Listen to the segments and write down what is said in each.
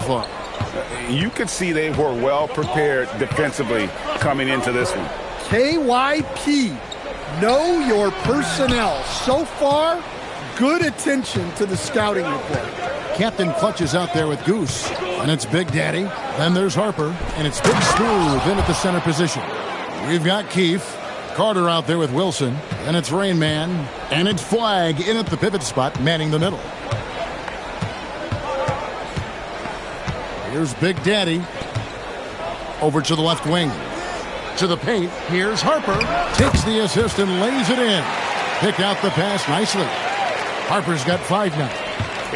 far. You could see they were well prepared defensively coming into this one. KYP, know your personnel. So far, good attention to the scouting report. Captain Clutch is out there with Goose, and it's Big Daddy. Then there's Harper, and it's Big Smooth in at the center position. We've got Keefe, Carter out there with Wilson, and it's Rain Man, and it's Flag in at the pivot spot, manning the middle. Here's Big Daddy. Over to the left wing. To the paint. Here's Harper. Takes the assist and lays it in. Pick out the pass nicely. Harper's got 5 now.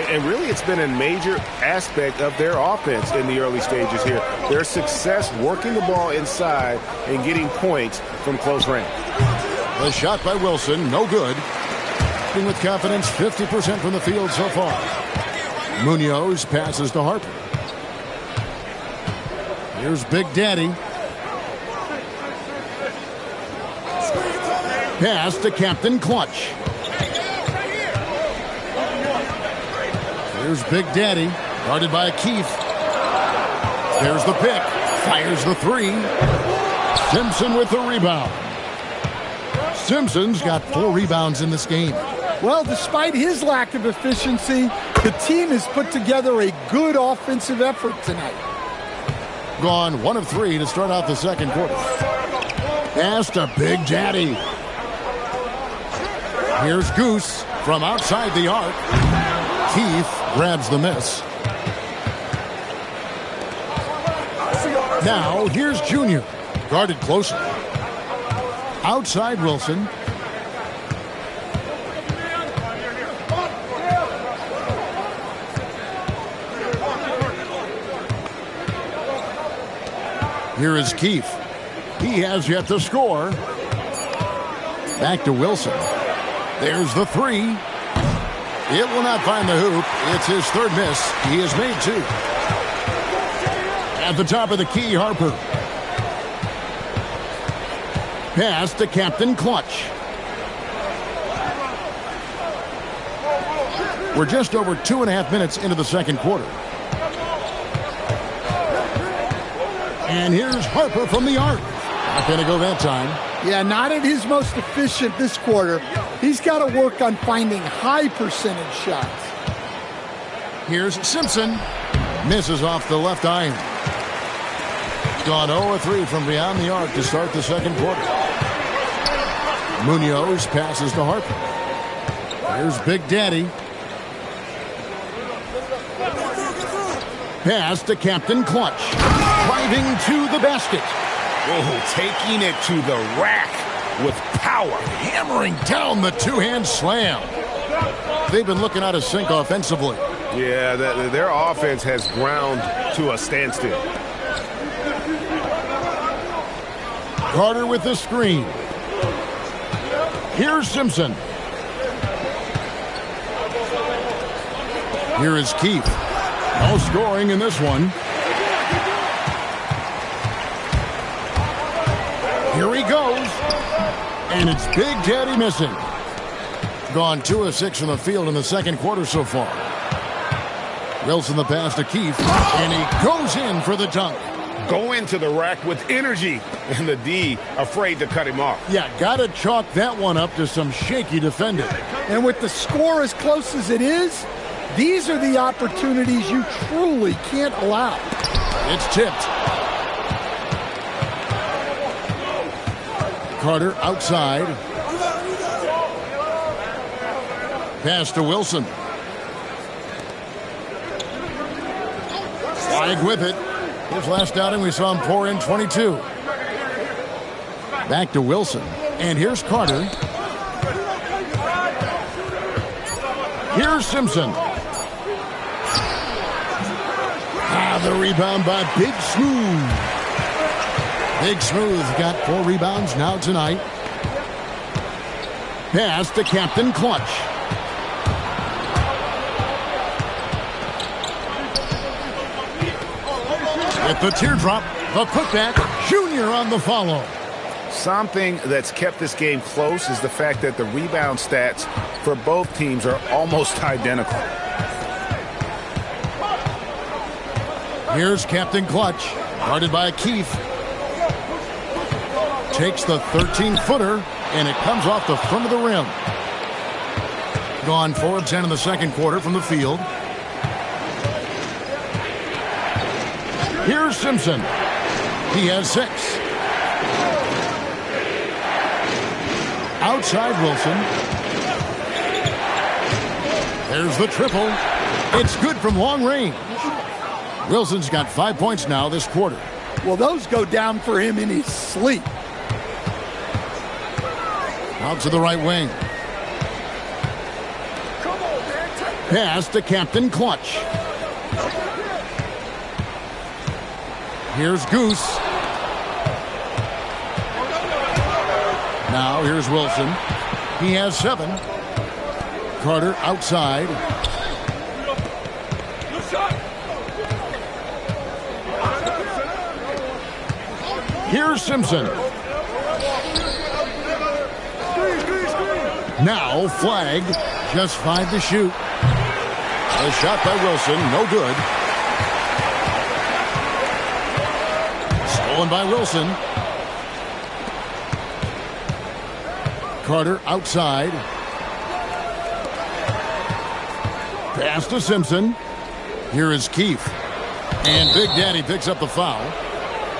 And really, it's been a major aspect of their offense in the early stages here. Their success working the ball inside and getting points from close range. The shot by Wilson, no good. With confidence, 50% from the field so far. Munoz passes to Harper. Here's Big Daddy. Pass to Captain Clutch. Here's Big Daddy, guarded by Keefe. There's the pick. Fires the 3. Simpson with the rebound. Simpson's got 4 rebounds in this game. Well, despite his lack of efficiency, the team has put together a good offensive effort tonight. Gone 1 of 3 to start out the second quarter. Pass to Big Daddy. Here's Goose from outside the arc. Keefe grabs the miss. Now here's Junior, guarded closer. Outside Wilson. Here is Keefe. He has yet to score. Back to Wilson. There's the 3. It will not find the hoop. It's his 3rd miss. He has made 2. At the top of the key, Harper. Pass to Captain Clutch. We're just over 2.5 minutes into the second quarter. And here's Harper from the arc. Not going to go that time. Yeah, not at his most efficient this quarter. He's got to work on finding high percentage shots. Here's Simpson. Misses off the left iron. Gone 0-3 from beyond the arc to start the second quarter. Munoz passes to Harper. Here's Big Daddy. Pass to Captain Clutch. Driving to the basket. Oh, taking it to the rack with power. Hammering down the 2-hand slam. They've been looking out of sync offensively. Yeah, their offense has ground to a standstill. Carter with the screen. Here's Simpson. Here is Keefe. No scoring in this one. Here he goes. And it's Big Daddy missing. Gone 2 of 6 from the field in the second quarter so far. Wilson the pass to Keefe. And he goes in for the dunk. Go into the rack with energy. And the D afraid to cut him off. Yeah, got to chalk that one up to some shaky defending. And with the score as close as it is, these are the opportunities you truly can't allow. It's tipped. Carter outside. Pass to Wilson. Flag with it. His last outing, we saw him pour in 22. Back to Wilson. And here's Carter. Here's Simpson. The rebound by Big Smooth. Big Smooth got 4 rebounds now tonight. Pass to Captain Clutch. With the teardrop, the putback, Junior on the follow. Something that's kept this game close is the fact that the rebound stats for both teams are almost identical. Here's Captain Clutch, guarded by Keith. Takes the 13-footer, and it comes off the front of the rim. Gone 4 of 10 in the second quarter from the field. Here's Simpson. He has 6. Outside Wilson. There's the triple. It's good from long range. Wilson's got 5 points now this quarter. Well, those go down for him in his sleep. Out to the right wing. Pass to Captain Clutch. Here's Goose. Now here's Wilson. He has 7. Carter outside. Here's Simpson. Now flag. Just 5 to shoot. A shot by Wilson. No good. Stolen by Wilson. Carter outside. Pass to Simpson. Here is Keith. And Big Daddy picks up the foul.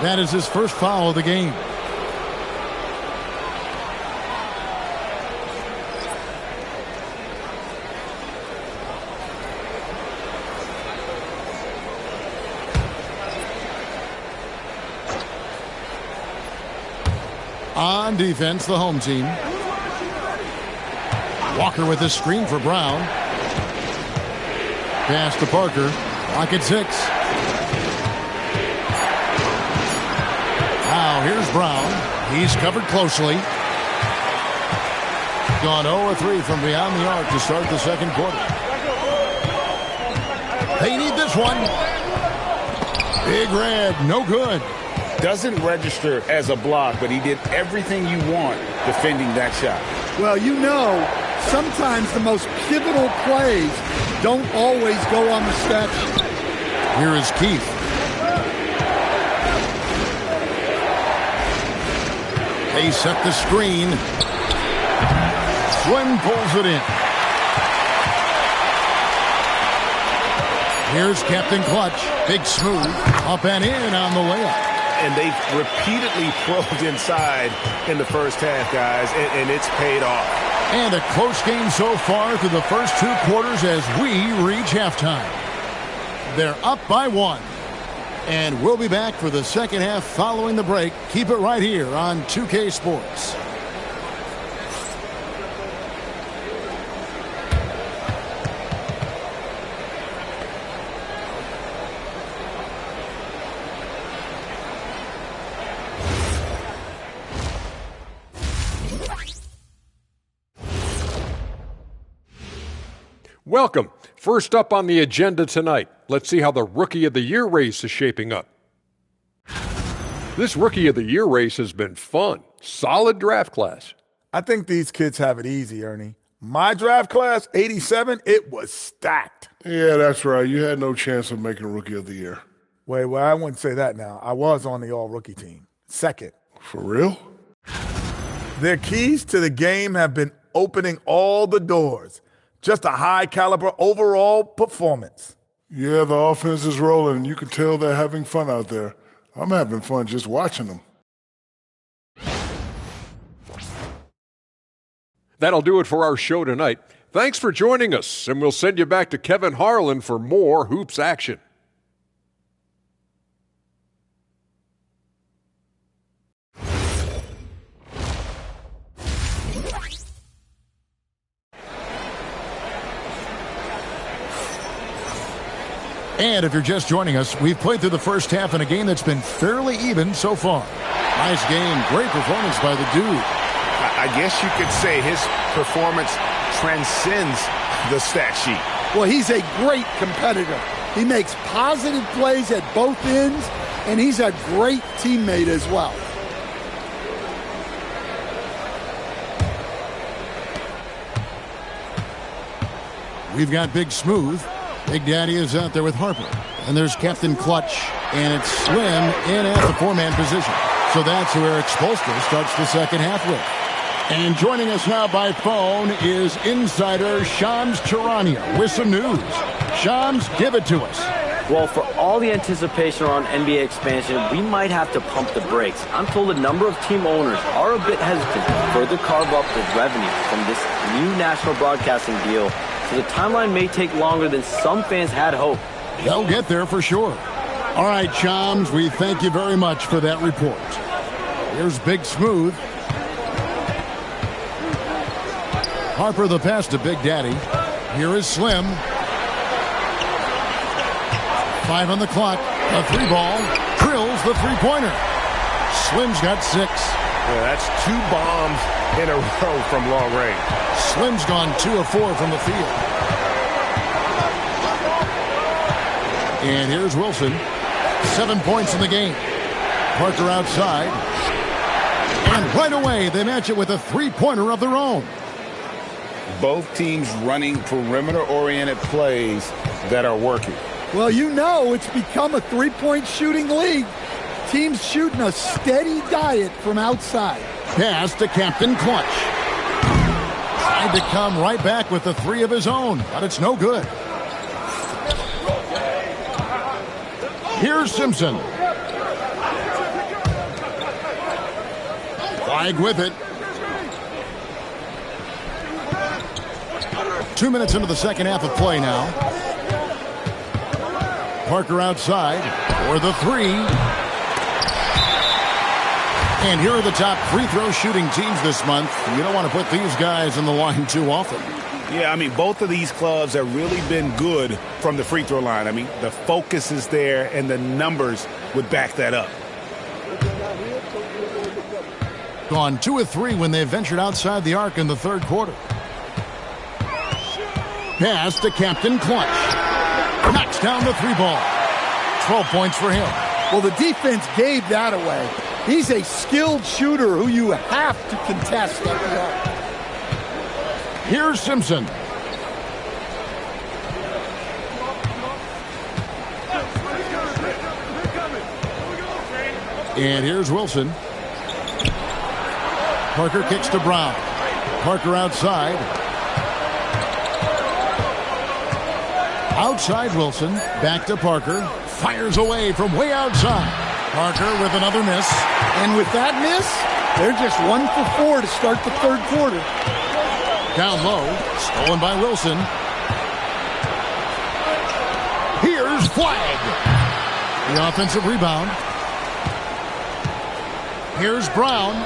That is his first foul of the game. On defense, the home team. Walker with a screen for Brown. Pass to Parker. Clock at 6. Now here's Brown. He's covered closely. Gone 0-3 from beyond the arc to start the second quarter. They need this one. Big Red, no good. Doesn't register as a block, but he did everything you want defending that shot. Well, you know, sometimes the most pivotal plays don't always go on the stat sheet. Here is Keith. They set the screen. Swin pulls it in. Here's Captain Clutch. Big smooth. Up and in on the layup. And they've repeatedly probed inside in the first half, guys, and it's paid off. And a close game so far through the first 2 quarters as we reach halftime. They're up by 1. And we'll be back for the second half following the break. Keep it right here on 2K Sports. Welcome. First up on the agenda tonight, let's see how the Rookie of the Year race is shaping up. This Rookie of the Year race has been fun. Solid draft class. I think these kids have it easy, Ernie. My draft class, 87, it was stacked. Yeah, that's right. You had no chance of making Rookie of the Year. Wait, well, I wouldn't say that now. I was on the all-rookie team. Second. For real? Their keys to the game have been opening all the doors. Just a high-caliber overall performance. Yeah, the offense is rolling. You can tell they're having fun out there. I'm having fun just watching them. That'll do it for our show tonight. Thanks for joining us, and we'll send you back to Kevin Harlan for more hoops action. And if you're just joining us, we've played through the first half in a game that's been fairly even so far. Nice game. Great performance by the dude. I guess you could say his performance transcends the stat sheet. Well, he's a great competitor. He makes positive plays at both ends, and he's a great teammate as well. We've got Big Smooth. Big Daddy is out there with Harper. And there's Captain Clutch. And it's Slim in at the 4-man position. So that's who Eric Spoelstra starts the second half with. And joining us now by phone is insider Shams Charania with some news. Shams, give it to us. Well, for all the anticipation around NBA expansion, we might have to pump the brakes. I'm told a number of team owners are a bit hesitant to further carve up the revenue from this new national broadcasting deal, so the timeline may take longer than some fans had hoped. They'll get there for sure. All right, Shams, we thank you very much for that report. Here's Big Smooth. Harper the pass to Big Daddy. Here is Slim. 5 on the clock. A 3-ball. Drills the 3-pointer. Slim's got 6. Yeah, that's 2 bombs in a row from long range. Slim's gone 2 of 4 from the field. And here's Wilson. 7 points in the game. Parker outside. And right away, they match it with a 3-pointer of their own. Both teams running perimeter-oriented plays that are working. Well, you know it's become a 3-point shooting league. Teams shooting a steady diet from outside. Pass to Captain Clutch. Tried to come right back with the 3 of his own, but it's no good. Here's Simpson. Flag with it. 2 minutes into the second half of play now. Parker outside for the 3. And here are the top free throw shooting teams this month. You don't want to put these guys in the line too often. Yeah, I mean, both of these clubs have really been good from the free throw line. I mean, the focus is there, and the numbers would back that up. Gone 2 of 3 when they ventured outside the arc in the third quarter. Pass to Captain Clutch. Knocks down the 3-ball. 12 points for him. Well, the defense gave that away. He's a skilled shooter who you have to contest at the arc. Here's Simpson. And here's Wilson. Parker kicks to Brown. Parker outside. Outside Wilson. Back to Parker. Fires away from way outside. Parker with another miss. And with that miss, they're just 1 for 4 to start the third quarter. Down low, stolen by Wilson. Here's Flag. The offensive rebound. Here's Brown.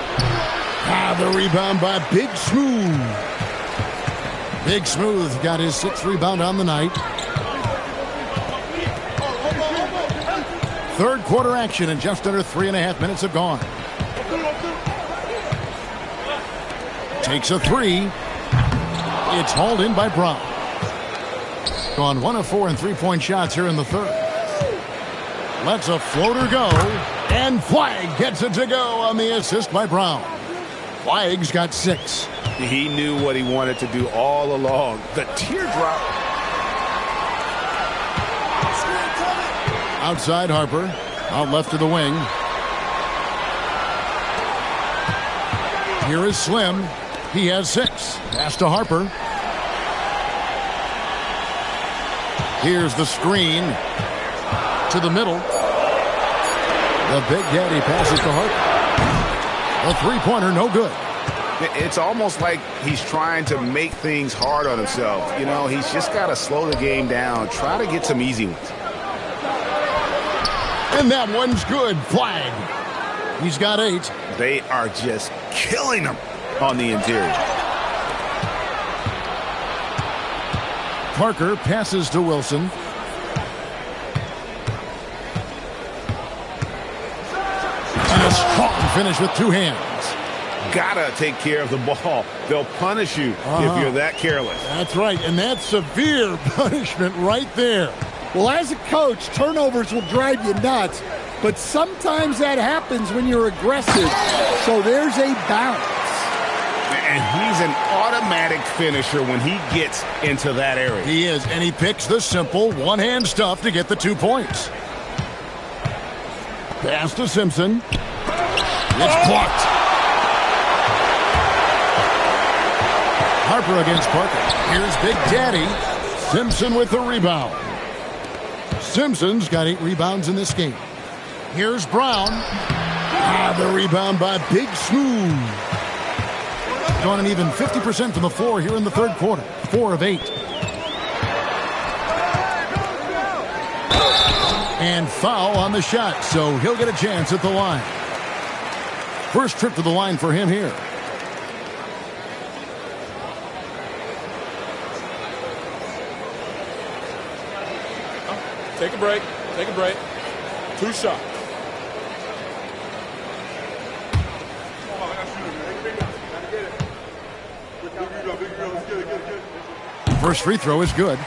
The rebound by Big Smooth. Big Smooth got his 6th rebound on the night. Third quarter action, and just under 3.5 minutes have gone. Takes a 3. It's hauled in by Brown. Gone 1 of 4 in 3-point shots here in the third. Lets a floater go, and Flag gets it to go on the assist by Brown. Flag's got 6. He knew what he wanted to do all along. The teardrop. Outside Harper, out left to the wing. Here is Slim. He has 6. Pass to Harper. Here's the screen to the middle. The Big Daddy passes to Harper. A 3-pointer, no good. It's almost like he's trying to make things hard on himself. You know, he's just got to slow the game down, try to get some easy ones. And that one's good. Flag. He's got 8. They are just killing him on the interior. Parker passes to Wilson. And a strong finish with 2 hands. Gotta take care of the ball. They'll punish you if you're that careless. That's right, and that's severe punishment right there. Well, as a coach, turnovers will drive you nuts, but sometimes that happens when you're aggressive. So there's a balance. And he's an automatic finisher when he gets into that area. He is, and he picks the simple one-hand stuff to get the 2 points. Pass to Simpson. It's blocked. Harper against Parker. Here's Big Daddy. Simpson with the rebound. Simpson's got 8 rebounds in this game. Here's Brown. The rebound by Big Smooth. Gone an even 50% from the floor here in the third quarter. 4 of 8. And foul on the shot, so he'll get a chance at the line. First trip to the line for him here. Take a break. Take a break. 2 shots. First free throw is good.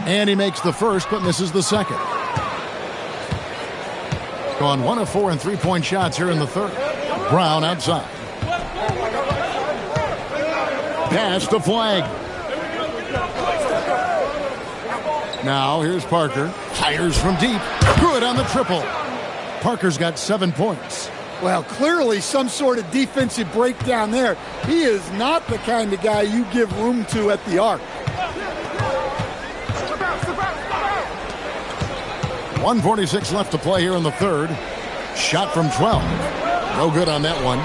And he makes the first, but misses the second. Gone 1 of 4 in three-point shots here in the third. Brown outside. Pass to Flag. Now here's Parker. Fires from deep. Good on the triple. Parker's got 7 points. Well, clearly some sort of defensive breakdown there. He is not the kind of guy you give room to at the arc. 1:46 left to play here in the third. Shot from 12. No good on that one.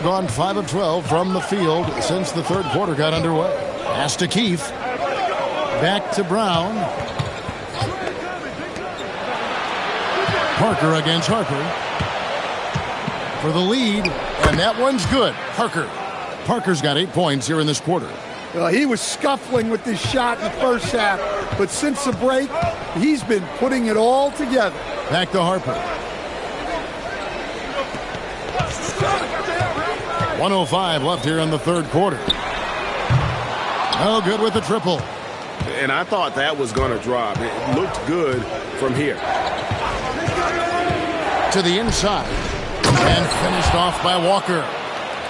Gone 5 of 12 from the field since the third quarter got underway. Pass to Keith. Back to Brown. Parker against Harper. For the lead, and that one's good. Parker's got 8 points here in this quarter. He was scuffling with this shot in the first half, but since the break, he's been putting it all together. Back to Harper. 1:05 left here in the third quarter. No good with the triple. And I thought that was going to drop. It looked good from here. To the inside. And finished off by Walker.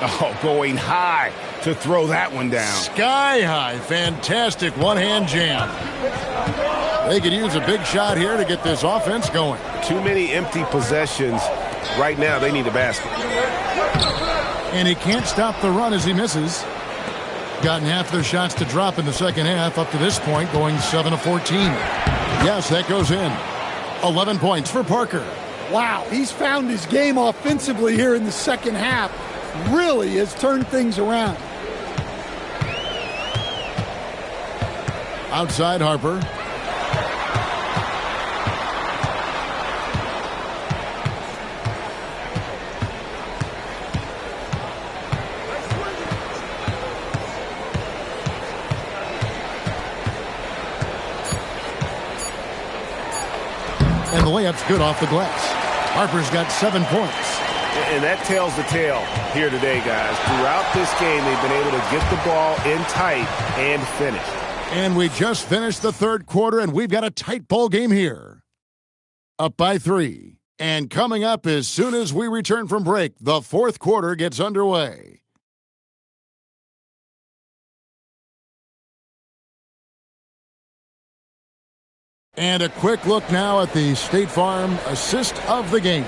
Oh, going high to throw that one down. Sky high. Fantastic one-hand jam. They could use a big shot here to get this offense going. Too many empty possessions. Right now, they need a basket. And he can't stop the run as he misses. Gotten half their shots to drop in the second half up to this point, going 7 of 14. Yes, that goes in. 11 points for Parker. Wow, he's found his game offensively here in the second half. Really has turned things around. Outside Harper. And the layup's good off the glass. Harper's got 7 points. And that tells the tale here today, guys. Throughout this game, they've been able to get the ball in tight and finish. And we just finished the third quarter, and we've got a tight ball game here. Up by 3. And coming up as soon as we return from break, the fourth quarter gets underway. And a quick look now at the State Farm assist of the game.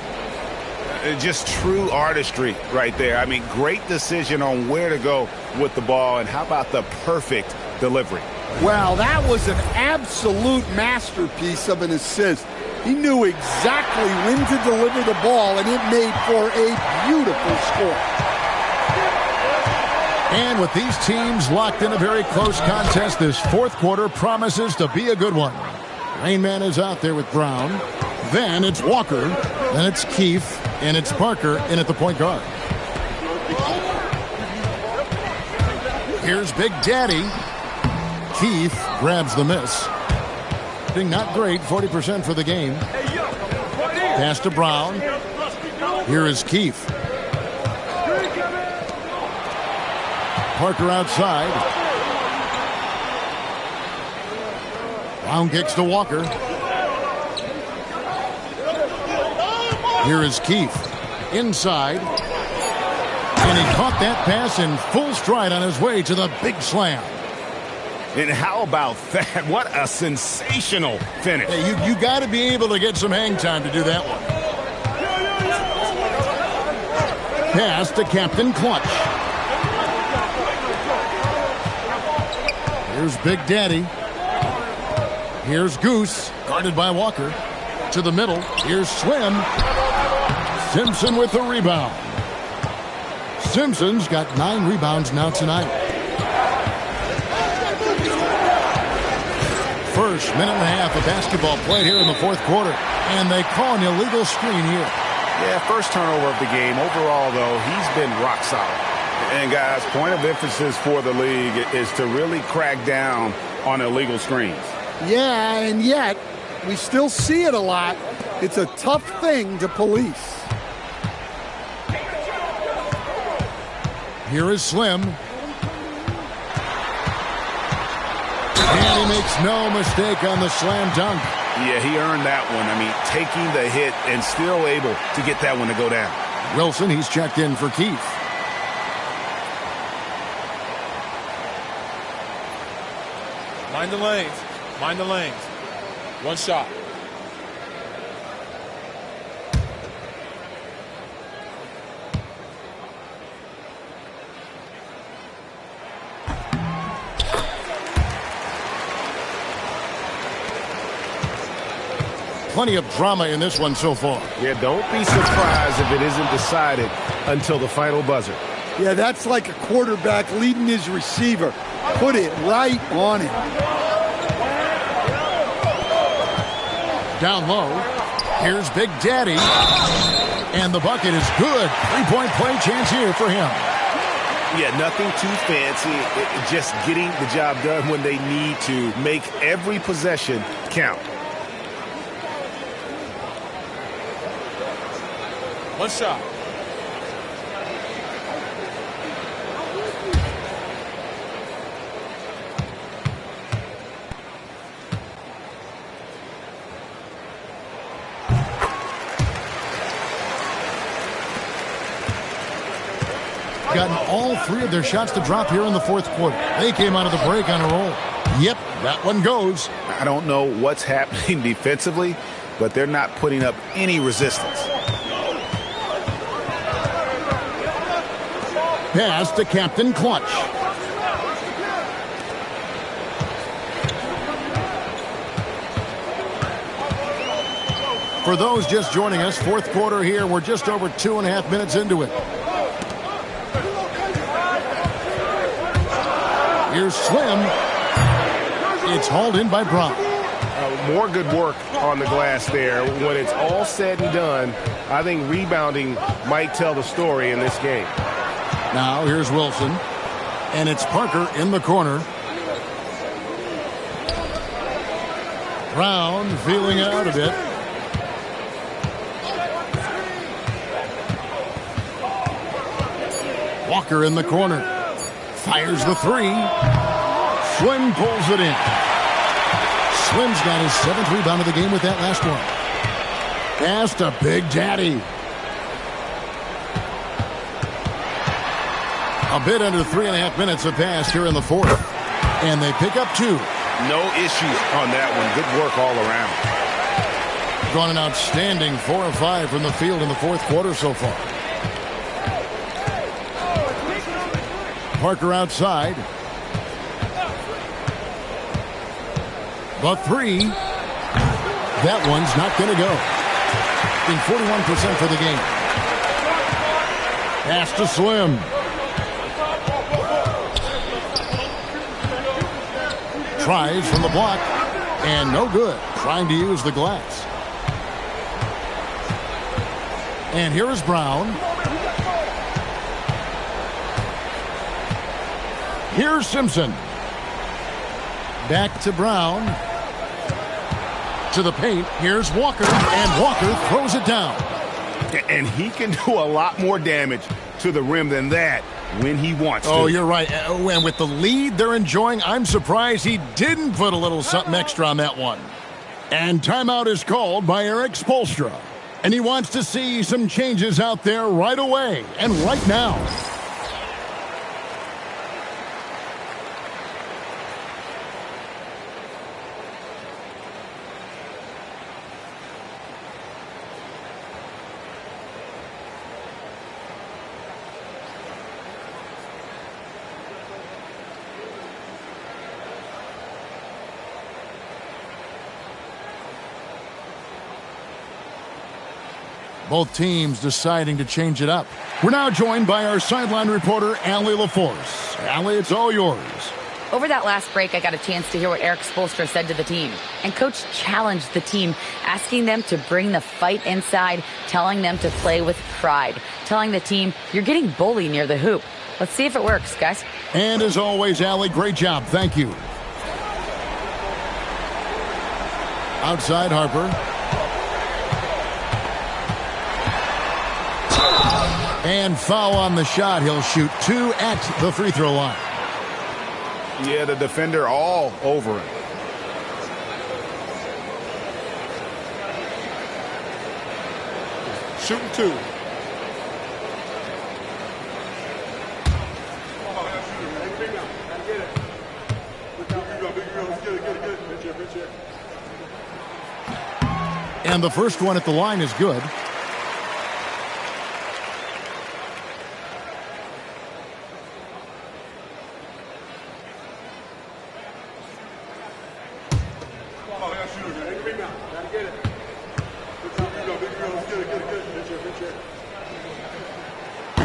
Just true artistry right there. I mean, great decision on where to go with the ball, and how about the perfect delivery? Well, that was an absolute masterpiece of an assist. He knew exactly when to deliver the ball, and it made for a beautiful score. And with these teams locked in a very close contest, this fourth quarter promises to be a good one. Rain Man is out there with Brown. Then it's Walker. Then it's Keith. And it's Parker in at the point guard. Here's Big Daddy. Keith grabs the miss. Being not great, 40% for the game. Pass to Brown. Here is Keefe. Parker outside. Brown kicks to Walker. Here is Keefe. Inside. And he caught that pass in full stride on his way to the big slam. And how about that? What a sensational finish. Hey, you got to be able to get some hang time to do that one. Pass to Captain Clutch. Here's Big Daddy. Here's Goose, guarded by Walker. To the middle. Here's Slim. Simpson with the rebound. Simpson's got 9 rebounds now tonight. First minute and a half of basketball played here in the fourth quarter. And they call an illegal screen here. Yeah, first turnover of the game. Overall, though, he's been rock solid. And, guys, point of emphasis for the league is to really crack down on illegal screens. Yeah, and yet we still see it a lot. It's a tough thing to police. Here is Slim. And he makes no mistake on the slam dunk. Yeah, he earned that one. I mean, taking the hit and still able to get that one to go down. Wilson, he's checked in for Keefe. Mind the lanes. Mind the lanes. One shot. Plenty of drama in this one so far. Yeah, don't be surprised if it isn't decided until the final buzzer. Yeah, that's like a quarterback leading his receiver. Put it right on him. Down low. Here's Big Daddy. And the bucket is good. 3-point play chance here for him. Yeah, nothing too fancy. Just getting the job done when they need to. Make every possession count. One shot. Gotten all 3 of their shots to drop here in the fourth quarter. They came out of the break on a roll. Yep, that one goes. I don't know what's happening defensively, but they're not putting up any resistance. Pass to Captain Clutch. For those just joining us, fourth quarter here. We're just over 2.5 minutes into it. Here's Slim. It's hauled in by Brown. More good work on the glass there. When it's all said and done, I think rebounding might tell the story in this game. Now here's Wilson. And it's Parker in the corner. Brown feeling it out a bit. Walker in the corner. Fires the 3. Slim pulls it in. Slim's got his 7th rebound of the game with that last one. Pass to Big Daddy. A bit under 3.5 minutes have passed here in the fourth. And they pick up 2. No issues on that one. Good work all around. Gone an outstanding 4 of 5 from the field in the fourth quarter so far. Parker outside. The 3. That one's not going to go. In 41% for the game. Pass to Slim. Tries from the block. And no good. Trying to use the glass. And here is Brown. Here's Simpson. Back to Brown. To the paint, here's Walker, and Walker throws it down. And he can do a lot more damage to the rim than that when he wants to. Oh, you're right. And with the lead they're enjoying, I'm surprised he didn't put a little something extra on that one. And timeout is called by Erik Spoelstra. And he wants to see some changes out there right away and right now. Both teams deciding to change it up. We're now joined by our sideline reporter, Allie LaForce. Allie, it's all yours. Over that last break, I got a chance to hear what Erik Spoelstra said to the team. And Coach challenged the team, asking them to bring the fight inside, telling them to play with pride, telling the team, you're getting bullied near the hoop. Let's see if it works, guys. And as always, Allie, great job. Thank you. Outside Harper. And foul on the shot. He'll shoot 2 at the free throw line. Yeah, the defender all over him. Shooting 2. And the first one at the line is good.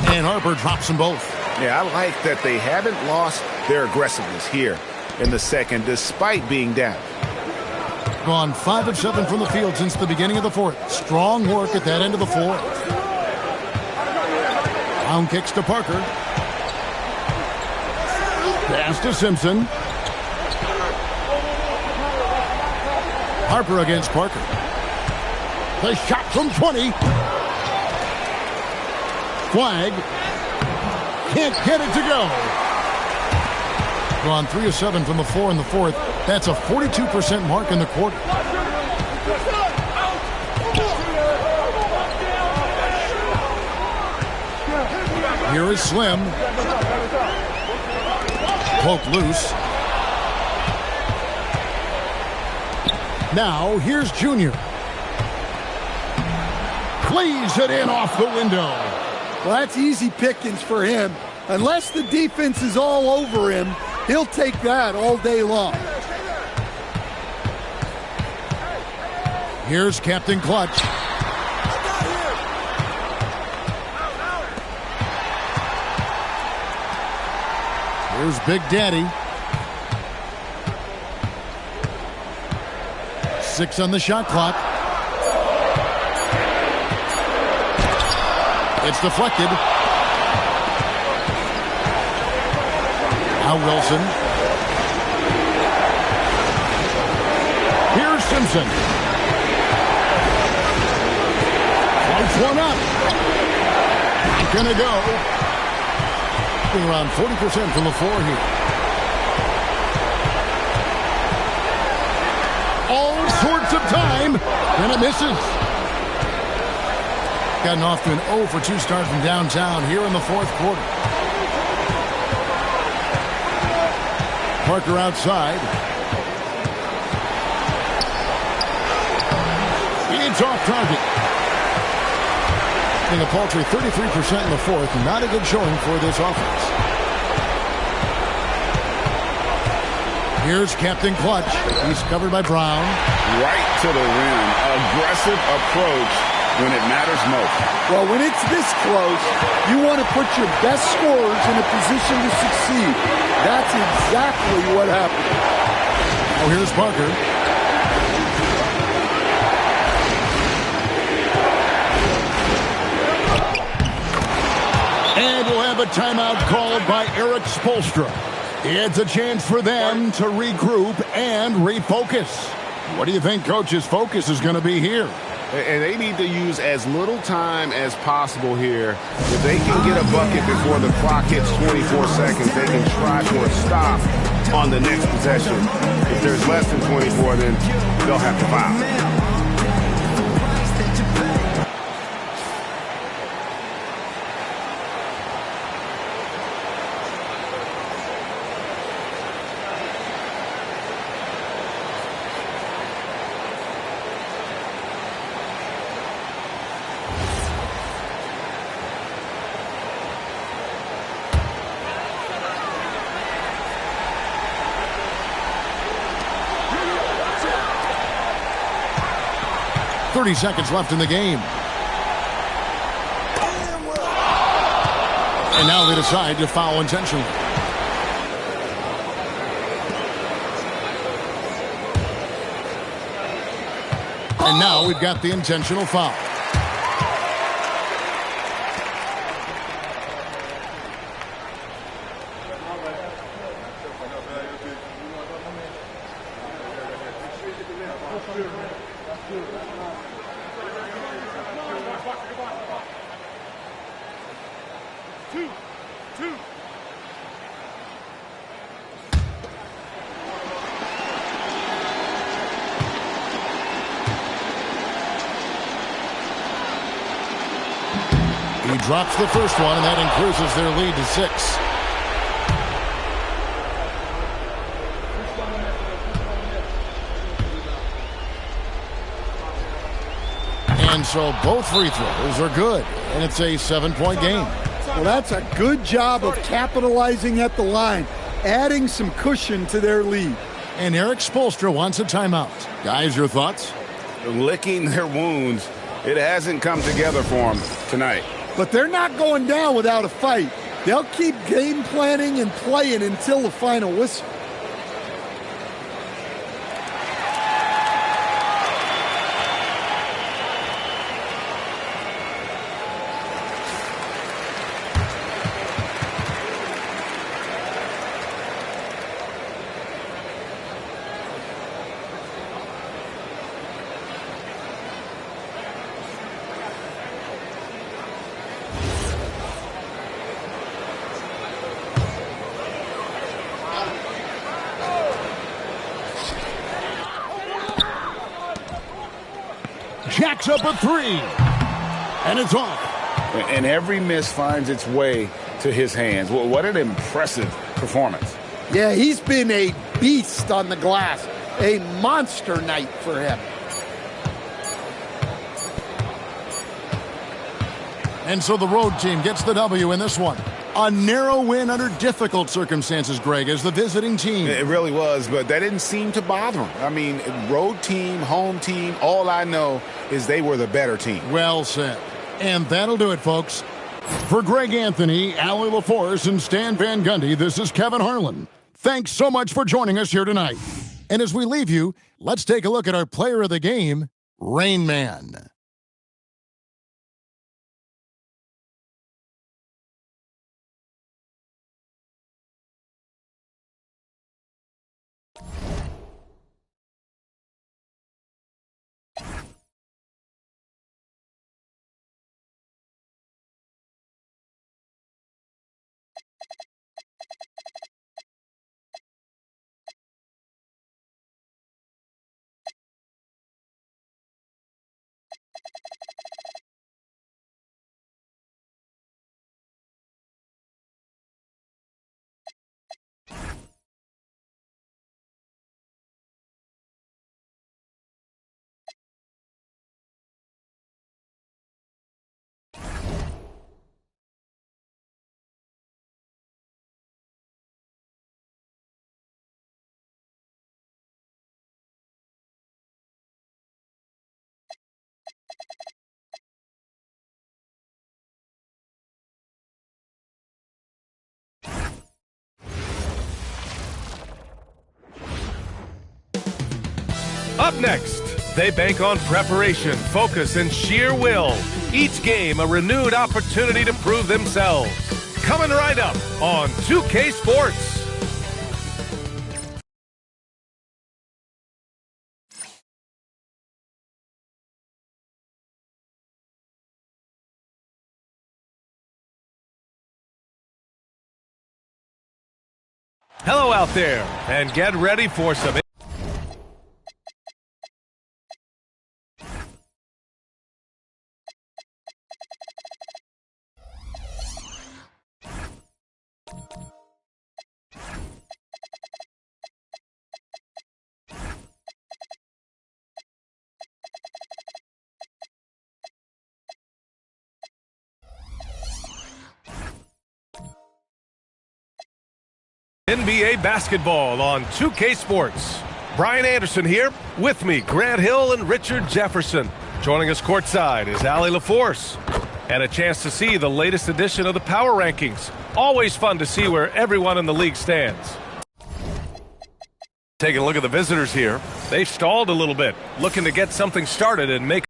And Harper drops them both. Yeah, I like that they haven't lost their aggressiveness here in the second, despite being down. Gone 5 of 7 from the field since the beginning of the fourth. Strong work at that end of the floor. Brown kicks to Parker. Pass to Simpson. Harper against Parker. The shot from 20. Flag. Can't get it to go. Gone 3 of 7 from the floor in the fourth. That's a 42% mark in the quarter. Here is Slim. Poked loose. Now here's Junior. Cleaves it in off the window. Well, that's easy pickings for him. Unless the defense is all over him, he'll take that all day long. Here's Captain Clutch. Here's Big Daddy. 6 on the shot clock. It's deflected. Now Wilson. Here's Simpson. Floats one up. Not gonna go. Around 40% from the floor here. All sorts of time, and it misses. Gotten off to an 0 for 2 start from downtown here in the fourth quarter. Parker outside. It's off target. A paltry 33% in the fourth. Not a good showing for this offense. Here's Captain Clutch. He's covered by Brown. Right to the rim. Aggressive approach when it matters most. Well, when it's this close, you want to put your best scorers in a position to succeed. That's exactly what happened. Oh, here's Parker. And we'll have a timeout called by Erik Spoelstra. It's a chance for them to regroup and refocus. What do you think Coach's focus is going to be here? And they need to use as little time as possible here. If they can get a bucket before the clock hits 24 seconds, they can try for a stop on the next possession. If there's less than 24, then they'll have to foul. Seconds left in the game. And now they decide to foul intentionally. And now we've got the intentional foul. He drops the first one, and that increases their lead to 6. And so both free throws are good, and it's a 7-point game. Well, that's a good job of capitalizing at the line, adding some cushion to their lead. And Erik Spoelstra wants a timeout. Guys, your thoughts? Licking their wounds. It hasn't come together for them tonight. But they're not going down without a fight. They'll keep game planning and playing until the final whistle. Jacks up a 3. And it's off. And every miss finds its way to his hands. What an impressive performance. Yeah, he's been a beast on the glass. A monster night for him. And so the road team gets the W in this one. A narrow win under difficult circumstances, Greg, as the visiting team. It really was, but that didn't seem to bother them. I mean, road team, home team, all I know is they were the better team. Well said. And that'll do it, folks. For Greg Anthony, Allie LaForce, and Stan Van Gundy, this is Kevin Harlan. Thanks so much for joining us here tonight. And as we leave you, let's take a look at our player of the game, Rain Man. Up next, they bank on preparation, focus, and sheer will. Each game a renewed opportunity to prove themselves. Coming right up on 2K Sports. Hello out there, and get ready for some... NBA basketball on 2K Sports. Brian Anderson here. With me, Grant Hill and Richard Jefferson. Joining us courtside is Allie LaForce. And a chance to see the latest edition of the Power Rankings. Always fun to see where everyone in the league stands. Taking a look at the visitors here. They've stalled a little bit, looking to get something started and make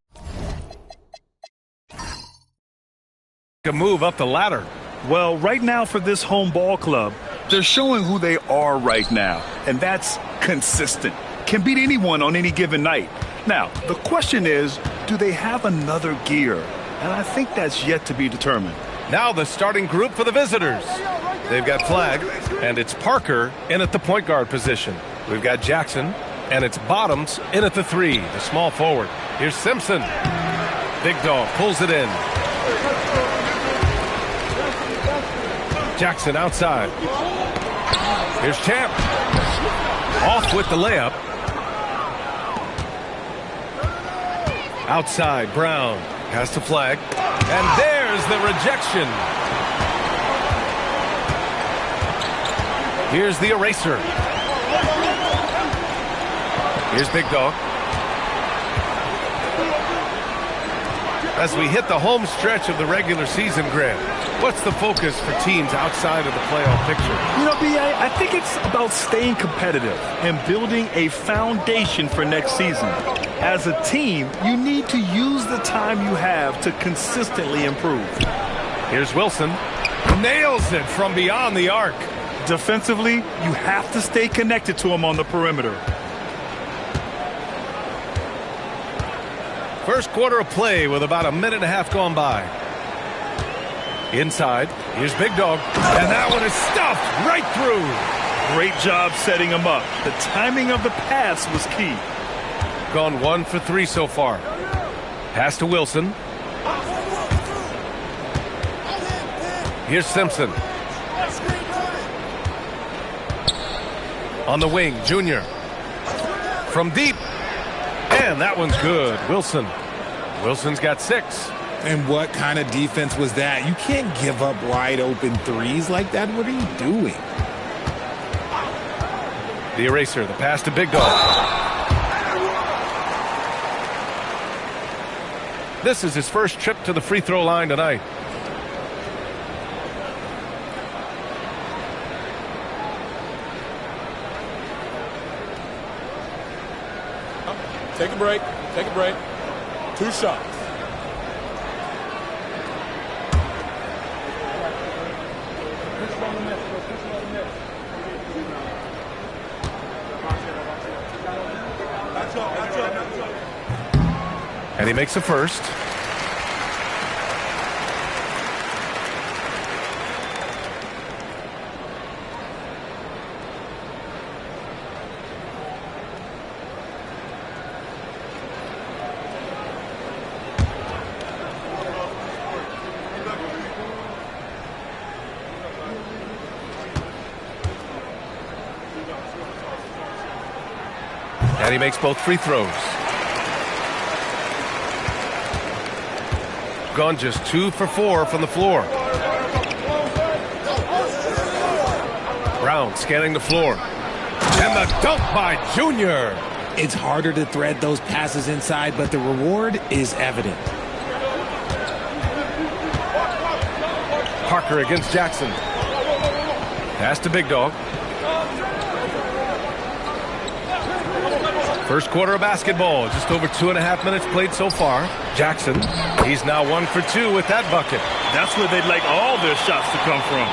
a move up the ladder. Well, right now for this home ball club, they're showing who they are right now, and that's consistent. Can beat anyone on any given night. Now, the question is, do they have another gear? And I think that's yet to be determined. Now the starting group for the visitors. They've got Flagg, and it's Parker in at the point guard position. We've got Jackson, and it's Bottoms in at the 3, the small forward. Here's Simpson. Big Dog pulls it in. Jackson outside. Here's Champ. Off with the layup. Outside, Brown. Pass to Flagg. And there's the rejection. Here's the eraser. Here's Big Dog. As we hit the home stretch of the regular season, Grant, what's the focus for teams outside of the playoff picture? You know, B.A., I think it's about staying competitive and building a foundation for next season. As a team, you need to use the time you have to consistently improve. Here's Wilson. Nails it from beyond the arc. Defensively, you have to stay connected to him on the perimeter. First quarter of play with about a minute and a half gone by. Inside, here's Big Dog. And that one is stuffed right through. Great job setting him up. The timing of the pass was key. Gone 1 for 3 so far. Pass to Wilson. Here's Simpson. On the wing, Junior. From deep. And that one's good. Wilson's got 6. And what kind of defense was that? You can't give up wide open threes like that. What are you doing? The eraser, the pass to Big Dog. This is his first trip to the free throw line tonight. Take a break. Take a break. 2 shots. And he makes a first. And he makes both free throws. Gone just 2 for 4 from the floor. Brown scanning the floor. And the dunk by Junior. It's harder to thread those passes inside, but the reward is evident. Parker against Jackson. Pass to Big Dog. First quarter of basketball, just over 2.5 minutes played so far. Jackson, he's now 1 for 2 with that bucket. That's where they'd like all their shots to come from.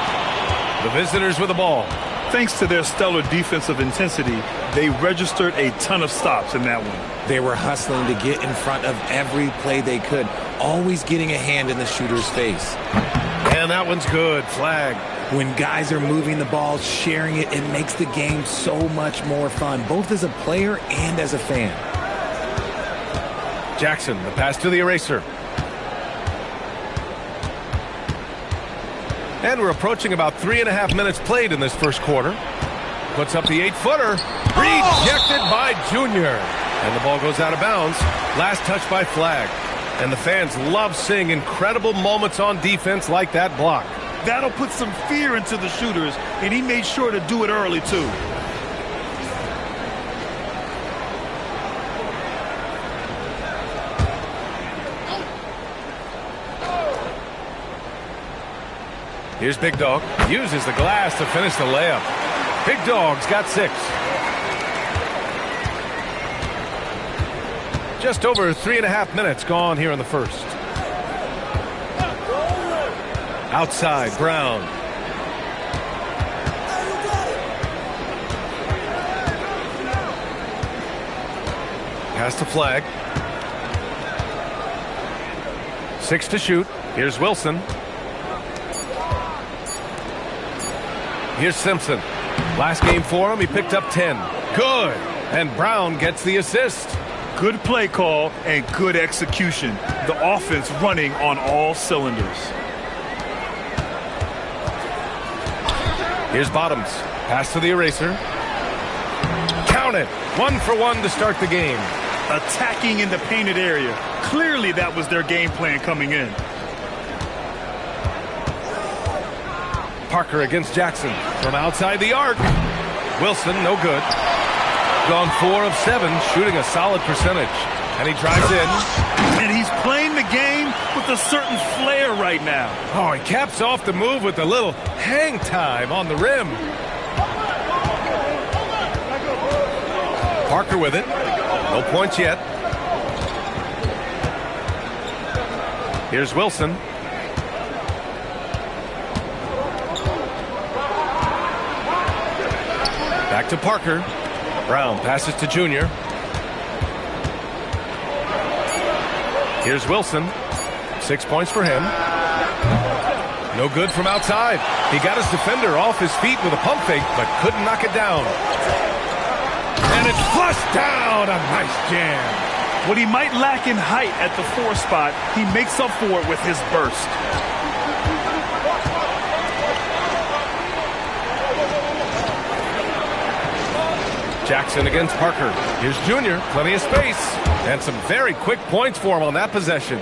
The visitors with the ball. Thanks to their stellar defensive intensity, they registered a ton of stops in that one. They were hustling to get in front of every play they could, always getting a hand in the shooter's face. And that one's good. Flagg. When guys are moving the ball, sharing it, it makes the game so much more fun, both as a player and as a fan. Jackson, the pass to the eraser. And we're approaching about 3.5 minutes played in this first quarter. Puts up the 8-footer. Rejected by Junior. And the ball goes out of bounds. Last touch by Flag. And the fans love seeing incredible moments on defense like that block. That'll put some fear into the shooters, and he made sure to do it early, too. Here's Big Dog. Uses the glass to finish the layup. Big Dog's got 6. Just over 3.5 minutes gone here in the first. Outside, Brown. Pass to Flag. 6 to shoot. Here's Wilson. Here's Simpson. Last game for him, he picked up 10. Good. And Brown gets the assist. Good play call and good execution. The offense running on all cylinders. Here's Bottoms. Pass to the eraser. Count it. 1 for 1 to start the game. Attacking in the painted area. Clearly that was their game plan coming in. Parker against Jackson from outside the arc. Wilson, no good. Gone 4 of 7, shooting a solid percentage. And he drives in. And he's playing the game with a certain flair right now. Oh, he caps off the move with a little hang time on the rim. Parker with it. No points yet. Here's Wilson. Back to Parker. Brown passes to Junior. Here's Wilson. 6 points for him. No good from outside. He got his defender off his feet with a pump fake, but couldn't knock it down. And it's flushed down. A nice jam. What he might lack in height at the 4 spot, he makes up for it with his burst. Jackson against Parker. Here's Junior. Plenty of space. And some very quick points for him on that possession.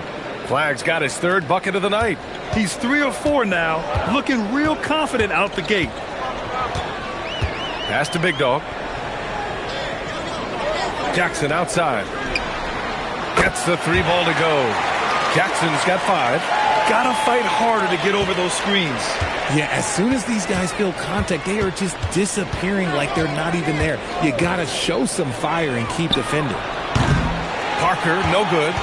Flag's got his 3rd bucket of the night. He's 3 or 4 now. Looking real confident out the gate. Pass to Big Dog. Jackson outside. Gets the 3 ball to go. Jackson's got 5. Gotta fight harder to get over those screens. Yeah, as soon as these guys feel contact, they are just disappearing like they're not even there. You gotta show some fire and keep defending. Parker, no good.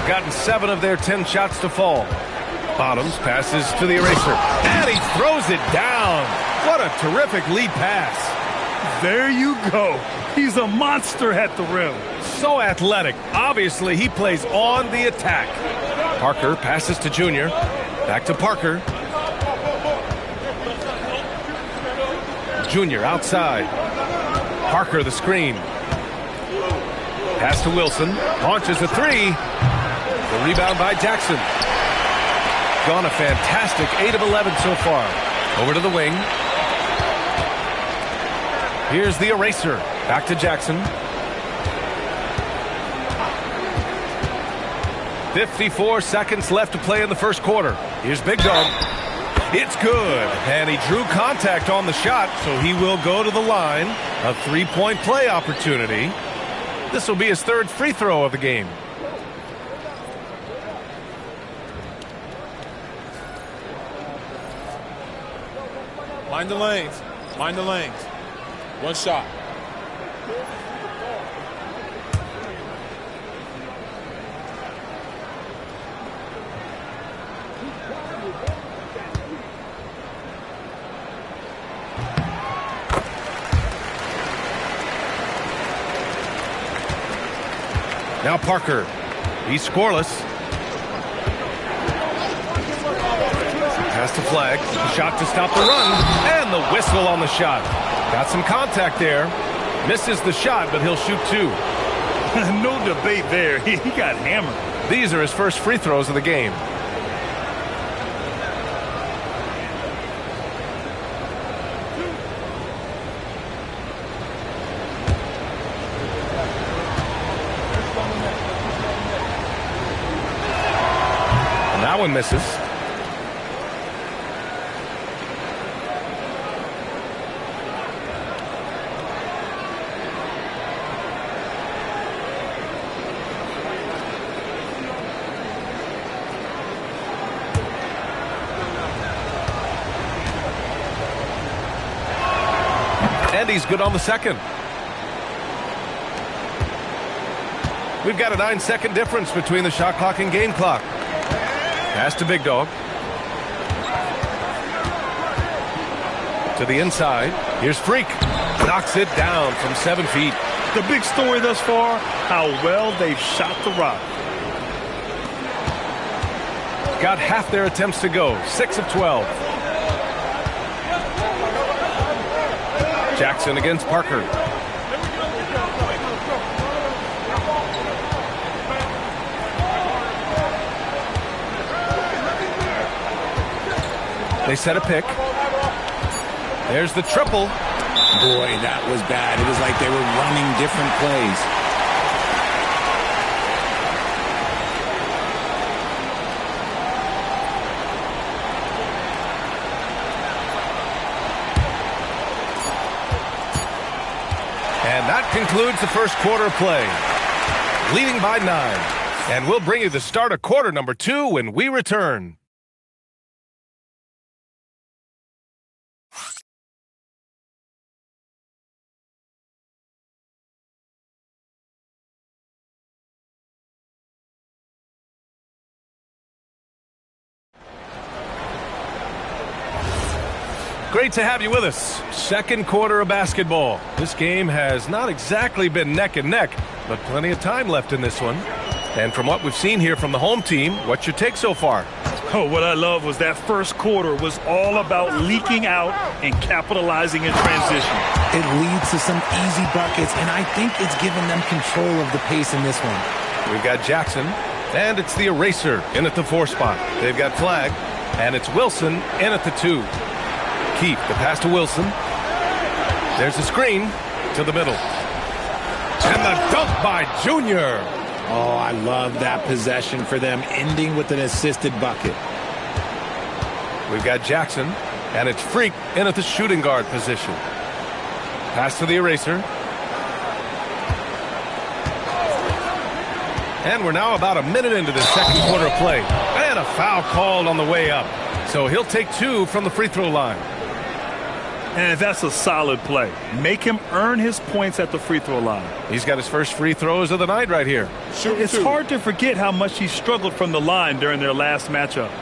Gotten 7 of their 10 shots to fall. Bottoms passes to the eraser. And he throws it down. What a terrific lead pass. There you go. He's a monster at the rim. So athletic. Obviously, he plays on the attack. Parker passes to Junior. Back to Parker. Junior outside. Parker the screen. Pass to Wilson. Launches a 3. The rebound by Jackson. Gone a fantastic 8 of 11 so far. Over to the wing. Here's the eraser. Back to Jackson. 54 seconds left to play in the first quarter. Here's Big Dog. It's good. And he drew contact on the shot, so he will go to the line. A 3-point play opportunity. This will be his 3rd free throw of the game. Mind the lanes. Mind the lanes. 1 shot. Now Parker. He's scoreless. Pass to flag. Shot to stop the run. And the whistle on the shot. Got some contact there. Misses the shot, but he'll shoot 2. No debate there. He got hammered. These are his first free throws of the game. And that one misses. And he's good on the second. We've got a 9-second difference between the shot clock and game clock. Pass to Big Dog. To the inside. Here's Freak. Knocks it down from 7 feet. The big story thus far, how well they've shot the rock. Got half their attempts to go. 6 of 12. Jackson against Parker. They set a pick. There's the triple. Boy, that was bad. It was like they were running different plays. And that concludes the first quarter play. Leading by 9. And we'll bring you the start of quarter number 2 when we return. Great to have you with us. Second quarter of basketball. This game has not exactly been neck and neck, but plenty of time left in this one. And from what we've seen here from the home team, what's your take so far? Oh, what I love was that first quarter was all about leaking out and capitalizing in transition. It leads to some easy buckets, and I think it's given them control of the pace in this one. We've got Jackson, and it's the eraser in at the 4 spot. They've got Flag, and it's Wilson in at the 2. Keith, the pass to Wilson. There's a screen to the middle. And the dunk by Junior. Oh, I love that possession for them, ending with an assisted bucket. We've got Jackson, and it's Freak in at the shooting guard position. Pass to the eraser. And we're now about a minute into the second quarter play. And a foul called on the way up. So he'll take 2 from the free throw line. And that's a solid play. Make him earn his points at the free throw line. He's got his first free throws of the night right here. It's hard to forget how much he struggled from the line during their last matchup.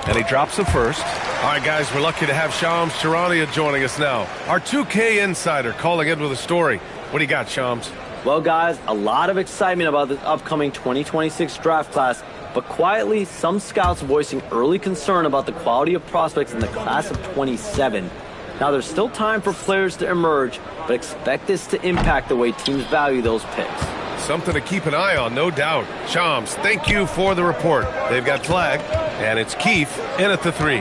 And he drops the first. All right, guys, we're lucky to have Shams Charania joining us now. Our 2K insider calling in with a story. What do you got, Shams? Well, guys, a lot of excitement about the upcoming 2026 draft class, but quietly, some scouts voicing early concern about the quality of prospects in the class of 27. Now, there's still time for players to emerge, but expect this to impact the way teams value those picks. Something to keep an eye on, no doubt. Shams, thank you for the report. They've got Flag, and it's Keith in at the 3.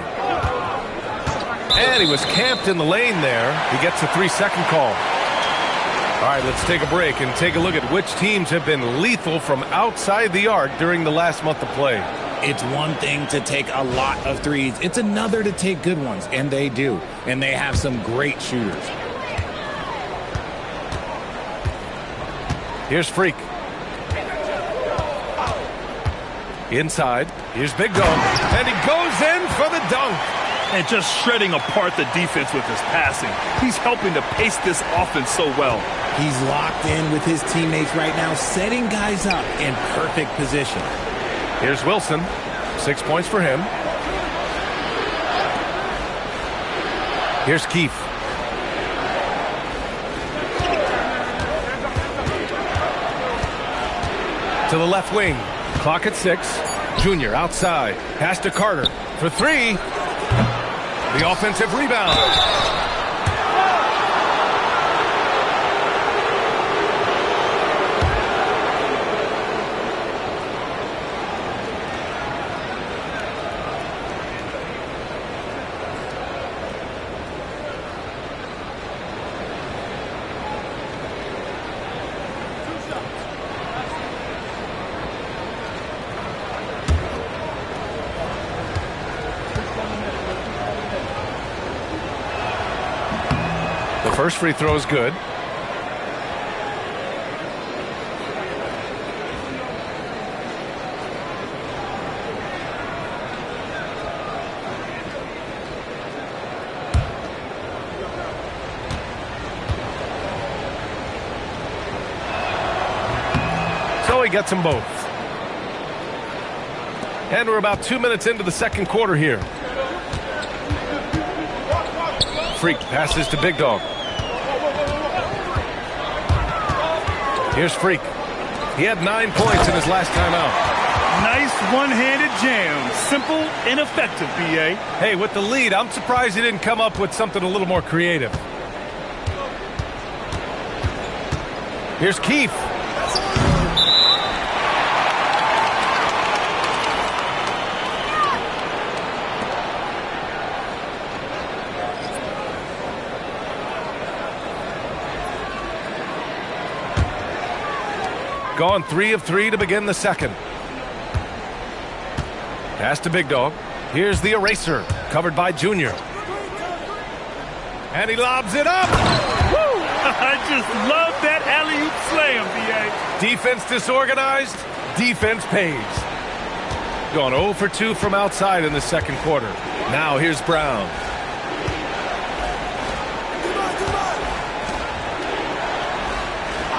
And he was camped in the lane there. He gets a 3-second call. All right, let's take a break and take a look at which teams have been lethal from outside the arc during the last month of play. It's one thing to take a lot of threes. It's another to take good ones, and they do. And they have some great shooters. Here's Freak. Inside. Here's Big Dog. And he goes in for the dunk. And just shredding apart the defense with his passing. He's helping to pace this offense so well. He's locked in with his teammates right now, setting guys up in perfect position. Here's Wilson. 6 points for him. Here's Keith. To the left wing. Clock at 6. Junior outside. Pass to Carter for 3. The offensive rebound. First free throw is good. So he gets them both. And we're about 2 minutes into the second quarter here. Freak passes to Big Dog. Here's Freak. He had 9 points in his last time out. Nice one-handed jam. Simple and effective, B.A. Hey, with the lead, I'm surprised he didn't come up with something a little more creative. Here's Keefe. Gone 3 of 3 to begin the second. Pass to Big Dog. Here's the eraser, covered by Junior. And he lobs it up. Woo! I just love that alley-oop slam, B.A. Defense disorganized, defense pays. Gone 0 for 2 from outside in the second quarter. Now here's Brown.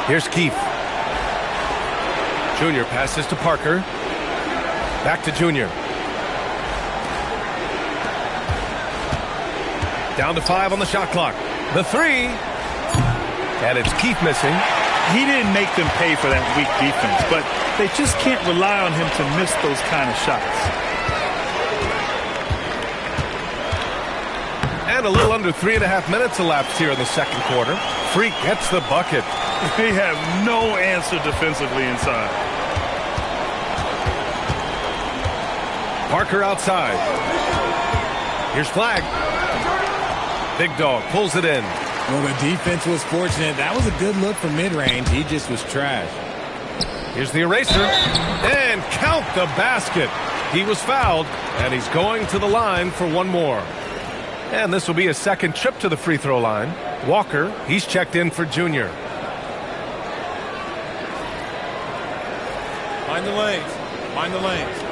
Here's Keefe. Junior passes to Parker. Back to Junior. Down to 5 on the shot clock. The 3. And it's Keefe missing. He didn't make them pay for that weak defense, but they just can't rely on him to miss those kind of shots. And a little under 3.5 minutes elapsed here in the second quarter. Freak gets the bucket. They have no answer defensively inside. Parker outside. Here's Flag. Big Dog pulls it in. Well, the defense was fortunate. That was a good look from mid-range. He just was trash. Here's the eraser. And count the basket. He was fouled, and he's going to the line for one more. And this will be his second trip to the free throw line. Walker, he's checked in for Junior. Mind the lanes. Mind the lanes.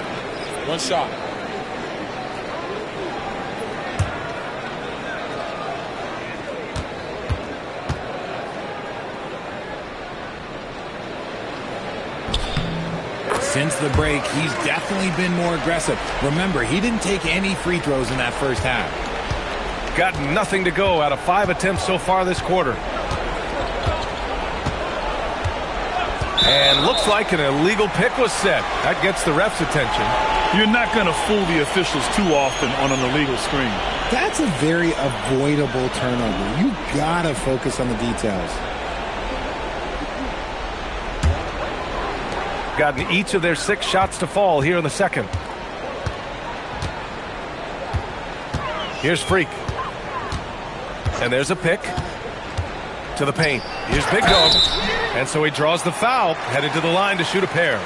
One shot. Since the break, he's definitely been more aggressive. Remember, he didn't take any free throws in that first half. Got nothing to go out of 5 attempts so far this quarter. And looks like an illegal pick was set. That gets the ref's attention. You're not going to fool the officials too often on an illegal screen. That's a very avoidable turnover. You got to focus on the details. Gotten each of their 6 shots to fall here in the second. Here's Freak. And there's a pick to the paint. Here's Big Dog. And so he draws the foul, headed to the line to shoot a pair.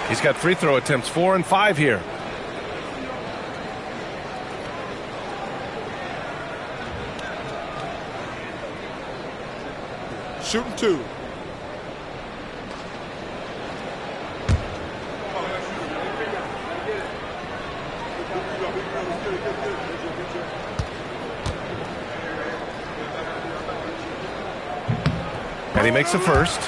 He's got free throw attempts 4 and 5 here. Shooting 2. And he makes the first.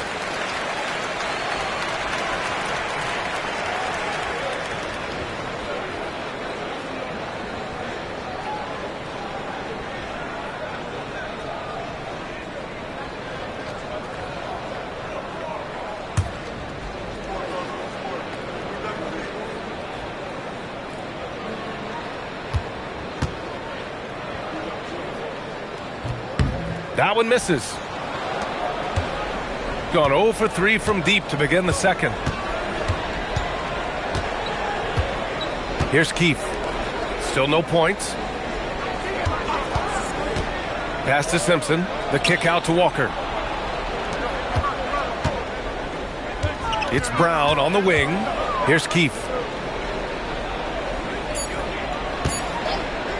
That one misses. Gone 0 for 3 from deep to begin the second. Here's Keith. Still no points. Pass to Simpson. The kick out to Walker. It's Brown on the wing. Here's Keith.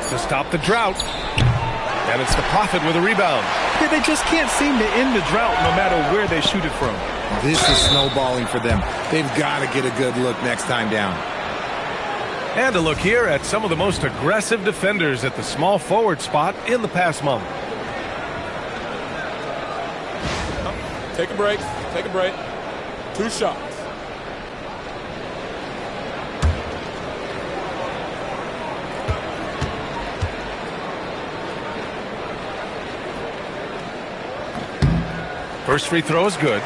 To stop the drought. And it's the Prophet with a rebound. Yeah, they just can't seem to end the drought no matter where they shoot it from. This is snowballing for them. They've got to get a good look next time down. And a look here at some of the most aggressive defenders at the small forward spot in the past month. Take a break. Take a break. 2 shots. First free throw is good.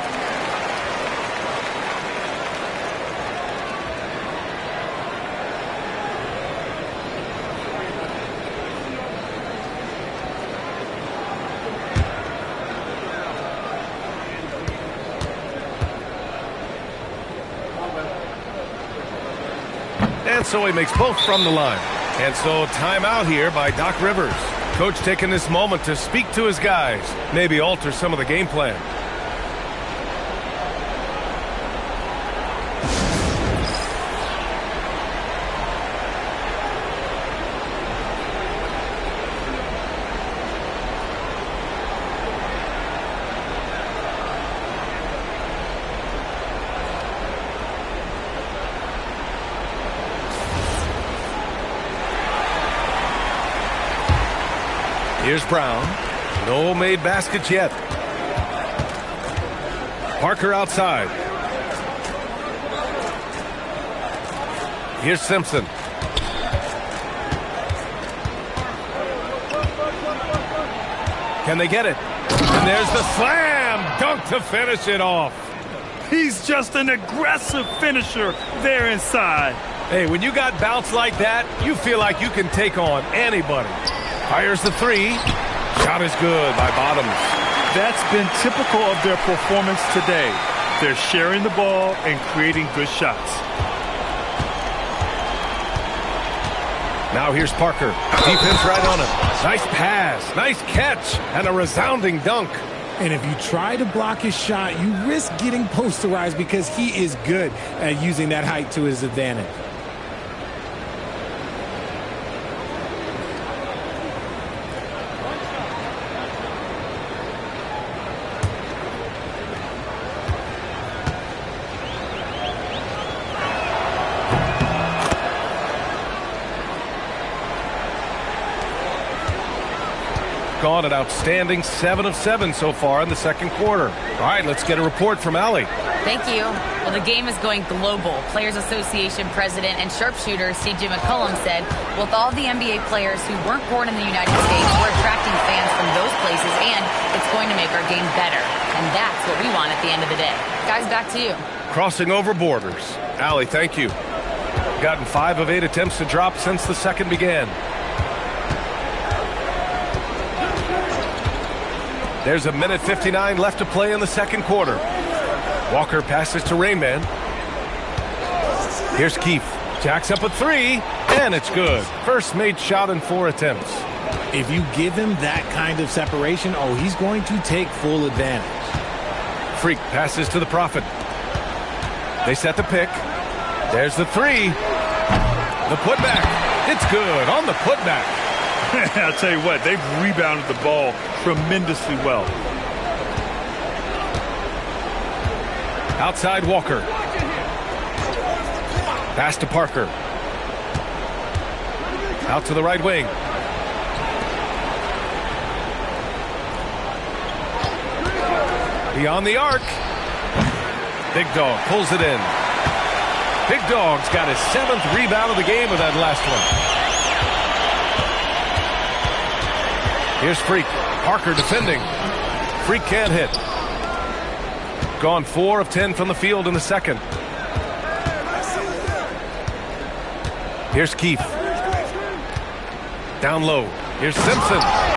And so he makes both from the line. And so timeout here by Doc Rivers. Coach taking this moment to speak to his guys, maybe alter some of the game plan. Here's Brown. No made baskets yet. Parker outside. Here's Simpson. Can they get it? And there's the slam dunk to finish it off. He's just an aggressive finisher there inside. Hey, when you got bounce like that, you feel like you can take on anybody. Fires the 3. Shot is good by Bottoms. That's been typical of their performance today. They're sharing the ball and creating good shots. Now here's Parker. Defense right on him. Nice pass, nice catch, and a resounding dunk. And if you try to block his shot, you risk getting posterized because he is good at using that height to his advantage. Gone an outstanding 7 of 7 so far in the second quarter. All right, let's get a report from Allie. Thank you. Well, the game is going global. Players Association president and sharpshooter C.J. McCollum said, with all the NBA players who weren't born in the United States, we're attracting fans from those places, and it's going to make our game better. And that's what we want at the end of the day. Guys, back to you. Crossing over borders. Allie, thank you. Gotten 5 of 8 attempts to drop since the second began. There's a minute 59 left to play in the second quarter. Walker passes to Rainman. Here's Keith. Jacks up a 3, and it's good. First made shot in 4 attempts. If you give him that kind of separation, he's going to take full advantage. Freak passes to the Prophet. They set the pick. There's the 3. The putback. It's good on the putback. I'll tell you what, they've rebounded the ball tremendously well. Outside Walker. Pass to Parker. Out to the right wing. Beyond the arc. Big Dog pulls it in. Big Dog's got his 7th rebound of the game with that last one. Here's Freak. Parker defending. Freak can't hit. Gone 4 of 10 from the field in the second. Here's Keith. Down low. Here's Simpson.